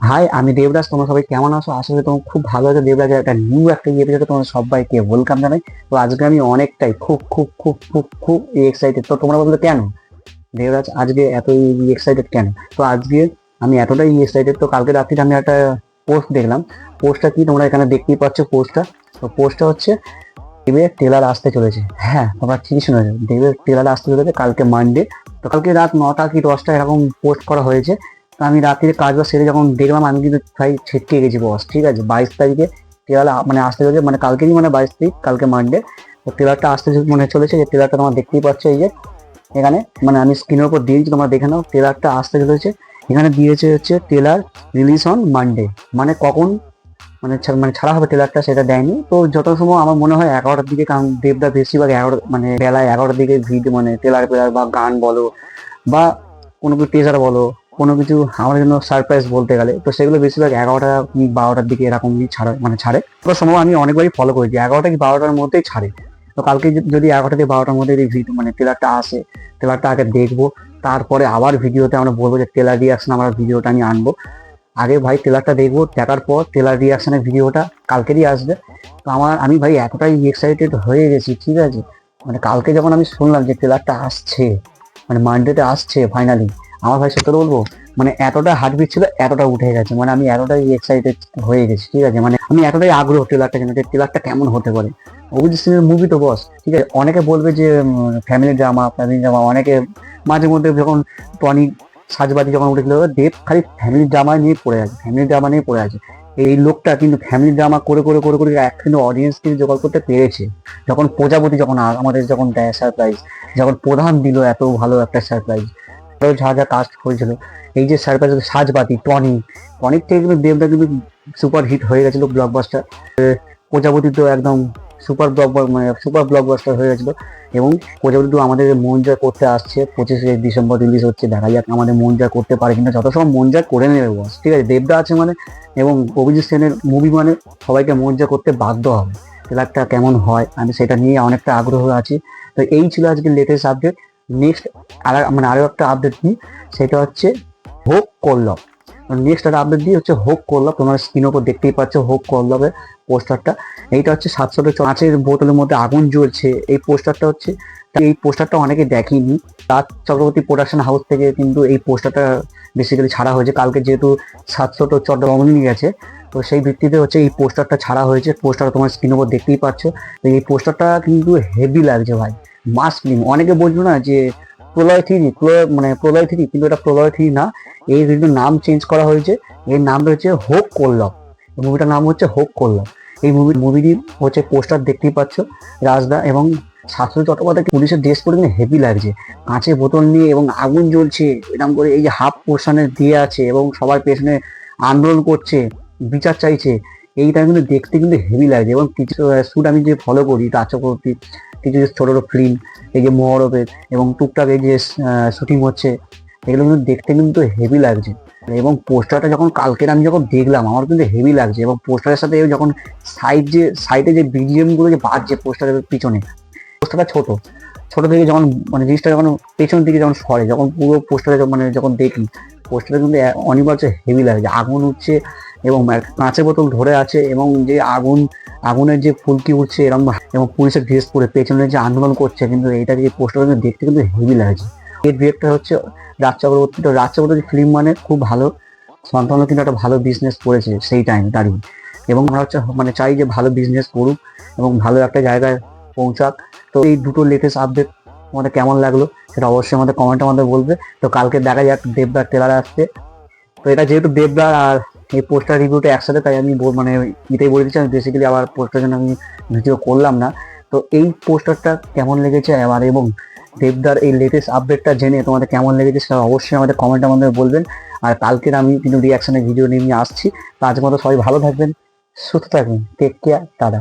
High, আমি দেবরাজ। তোমরা সবাই কেমন আছো? আশা করি তোমরা খুব ভালো আছো। দেবরাজের একটা নিউ একটা এপিসোডে তোমাদের সবাইকে ওয়েলকাম জানাই। তো আজকে আমি অনেকটাই খুব খুব খুব খুব খুব এক্সাইটেড। তো তোমরা বলতে কেন দেবরাজ আজকে এত এক্সাইটেড কেন? তো আজকে আমি এতটাই এক্সাইটেড, তো কালকে রাত্রিতে আমি একটা পোস্ট দেখলাম। পোস্টটা কি তোমরা এখানে দেখতেই পাচ্ছ পোস্টটা। তো পোস্টটা হচ্ছে দেবের ট্রেলার আসতে চলেছে। হ্যাঁ, তোমরা ঠিকই শুনেছো, দেবের ট্রেলার আসতে চলেছে কালকে মানডে। তো কালকে রাত 9টা কি 10টা এরকম পোস্ট করা হয়েছে। তো আমি রাত্রিরে কাজ বাজ সেরে যখন দেখলাম, আমি কিন্তু প্রায় ছেটকে গেছি বস। ঠিক আছে, 22 তারিখে ট্রেলার মানে আসতে চলেছে, মানে কালকেরই, মানে 22 তারিখ, কালকে মানডে। তো ট্রেলারটা আসতে মনে চলেছে। যে ট্রেলারটা তোমরা দেখতেই পাচ্ছ এই যে এখানে, মানে আমি স্ক্রিনের উপর দিয়েছি, তোমরা দেখে নাও। ট্রেলারটা আসতে চলেছে, এখানে দিয়েছে হচ্ছে ট্রেলার রিলিজ অন মানডে। মানে কখন মানে ছাড়া হবে ট্রেলারটা সেটা দেয়নি। তো যত সময় আমার মনে হয় 11টার দিকে, কারণ দেবদা বেশিরভাগ 11 মানে বেলায় 11টার দিকে ভিডিও, মানে ট্রেলার পেলার বা গান বলো বা কোনো কিছু টিজার বলো, কোনো কিছু আমার জন্য সারপ্রাইজ বলতে গেলে, তো সেগুলো বেশিরভাগ 11টা কি 12টার দিকে এরকমই ছাড়ে। তো সময় আমি অনেকবারই ফলো করেছি, 11টা কি 12টার মধ্যেই ছাড়ে। তো কালকে যদি 11টা থেকে 12টার মধ্যে এই ভিডিও মানে ট্রেলারটা আসে, ট্রেলারটা আগে দেখবো, তারপরে আবার ভিডিওতে আমরা বলবো যে ট্রেলার রিয়াকশন আমরা ভিডিওটা আমি আনবো। আগে ভাই ট্রেলারটা দেখবো, দেখার পর ট্রেলার রিয়াকশনের ভিডিওটা কালকেরই আসবে। তো আমি ভাই এতটাই এক্সাইটেড হয়ে গেছি, ঠিক আছে। মানে কালকে যখন আমি শুনলাম যে ট্রেলারটা আসছে, মানে মানডেতে আসছে ফাইনালি, আমার ভাই সত্যি বলবো, মানে এতটা হার্টবিট ছিল, এতটা উঠে গেছে, মানে আমি এতটাই এক্সাইটেড হয়ে গেছি, ঠিক আছে। মানে আমি এতটাই আগ্রহ ট্রেলারটা জন্য, যে ট্রেলারটা কেমন হতে পারে। অভিজিৎ সিং এর মুভি তো বস, ঠিক আছে। অনেকে বলবে যে ফ্যামিলি ড্রামা, অনেকে মাঝে মধ্যে যখন টনি সাজবাজি যখন উঠেছিল, দেব খালি ফ্যামিলি ড্রামা নিয়ে পড়ে আছে, ফ্যামিলি ড্রামা নিয়ে পড়ে আছে। এই লোকটা কিন্তু ফ্যামিলি ড্রামা করে করে করে করে এক কিন্তু অডিয়েন্স কিন্তু জোগাড় করতে পেরেছে। যখন প্রজাপতি যখন আমাদের যখন দেয় সারপ্রাইজ, যখন প্রধান দিল এত ভালো একটা সারপ্রাইজ, যা যা কাস্ট হয়েছিল, এই যে সারপ্রাইজ সাজবাতি টনিক থেকে কিন্তু দেবদা কিন্তু সুপার হিট হয়ে গেছিল ব্লকবাস্টার। প্রজাপতি তো একদম সুপার ব্লকবাস্টার হয়ে গেছিল। এবং প্রজাপতি তো আমাদের মন জয় করতে আসছে, 25শে ডিসেম্বর রিলিজ হচ্ছে। দেখা যাক আমাদের মন জয় করতে পারে কিনা, যত সময় মন জয় করে নেবে বস, ঠিক আছে। দেবদা আছে মানে, এবং অভিজিৎ সেনের মুভি মানে সবাইকে মন জয় করতে বাধ্য হবে। ট্রেলারটা কেমন হয় আমি সেটা নিয়ে অনেকটা আগ্রহ আছি। তো এই ছিল আজকে লেটেস্ট আপডেট। নেক্সট আরো একটা আপডেট নিই, সেটা হচ্ছে হোক কল্লব। নেক্সট একটা আপডেট দিয়ে হচ্ছে হোক কল্লব। তোমার স্ক্রিনের উপর দেখতেই পাচ্ছ হোক কল্লবের পোস্টারটা। এইটা হচ্ছে 700 কাঁচের বোতলের মধ্যে আগুন জ্বলছে, এই পোস্টারটা হচ্ছে। এই পোস্টারটা অনেকে দেখেনি, রাজ চক্রবর্তী প্রোডাকশন হাউস থেকে কিন্তু এই পোস্টারটা বেসিক্যালি ছাড়া হয়েছে। কালকে যেহেতু 700 জন্মদিন গেছে, তো সেই ভিত্তিতে হচ্ছে এই পোস্টারটা ছাড়া হয়েছে। পোস্টার তোমার স্ক্রিনের উপর দেখতেই পাচ্ছ। তো এই পোস্টারটা কিন্তু হেভি লাগছে ভাই, মাস ফিল্ম। অনেকে বলছো না যে প্রলয় থ্রি, কিন্তু এটা প্রলয় থ্রি না। এই কিন্তু নাম চেঞ্জ করা হয়েছে, এর নাম রয়েছে হোক কল্লব। মুভিটার নাম হচ্ছে হোক কল্লব। এই মুভিটি হচ্ছে পোস্টার দেখতেই পাচ্ছ, রাজদা এবং শাশ্বত চট্টোপাধ্যায় পুলিশের ড্রেস পরে কিন্তু হেভি লাগছে, কাঁচের বোতল নিয়ে এবং আগুন জ্বলছে এরকম করে, এই যে হাফ পোর্শনে দিয়ে আছে এবং সবার পেছনে আন্দোলন করছে, বিচার চাইছে। এইটা কিন্তু দেখতে কিন্তু হেভি লাগছে। এবং কিছু শুট আমি যে ফলো করি রাজ চক্রবর্তী, কিছু ছোট ছোট ফিল্ম, এই যে মহরবের এবং টুকটাক এই যে শুটিং হচ্ছে, এগুলো কিন্তু দেখতে কিন্তু হেভি লাগছে। এবং পোস্টারটা যখন কালকের আমি যখন দেখলাম, আমার কিন্তু হেভি লাগছে। এবং পোস্টারের সাথে যখন সাইডে যে বিজিএম গুলো যে বাজছে পোস্টারের পিছনে, পোস্টারটা ছোট ছোট থেকে যখন মানে জিনিসটা যখন পেছনের দিকে যখন সরে, যখন পুরো পোস্টারে মানে যখন দেখি, পোস্টারে কিন্তু অনিবার্য হেভি লাগছে। আগুন উঠছে এবং কাঁচের বোতল ধরে আছে, এবং যে আগুনের যে ফুলকি উঠছে এরকম, এবং পুলিশের ড্রেস পরে পেছনে যে আন্দোলন করছে, কিন্তু এইটা যে পোস্টার দেখতে কিন্তু হেভি লাগছে। এর ডিরেক্টর হচ্ছে রাজ চক্রবর্তী। তো রাজ চক্রবর্তী ফিল্ম মানে খুব ভালো, সন্তান কিন্তু একটা ভালো বিজনেস করেছে সেই টাইম দাঁড়িয়ে। এবং আমরা হচ্ছে মানে চাই যে ভালো বিজনেস করুক এবং ভালো একটা জায়গায় পৌঁছাক। তো এই দুটো লেটেস্ট আপডেট তোমাদের কেমন লাগলো সেটা অবশ্যই আমাদের কমেন্টে আমাদের বলবে। তো কালকে দেখা যাক দেবদার ট্রেলার আসছে। তো এটা যেহেতু দেবদার আর এই পোস্টার রিভিউটা একসাথে, তাই আমি মানে এটাই বলে দিচ্ছি, আমি বেসিক্যালি আবার পোস্টার জন্য আমি ভিডিও করলাম না। তো এই পোস্টারটা কেমন লেগেছে আবার, এবং দেবদার এই লেটেস্ট আপডেটটা জেনে তোমাদের কেমন লেগেছে সেটা অবশ্যই আমাদের কমেন্টে আমাদের বলবেন। আর কালকের আমি কিন্তু রিয়াকশনের ভিডিও নিয়ে আসছি। তো আজকের মতো সবাই ভালো থাকবেন, সুস্থ থাকবেন, টেক কেয়ার, টাটা।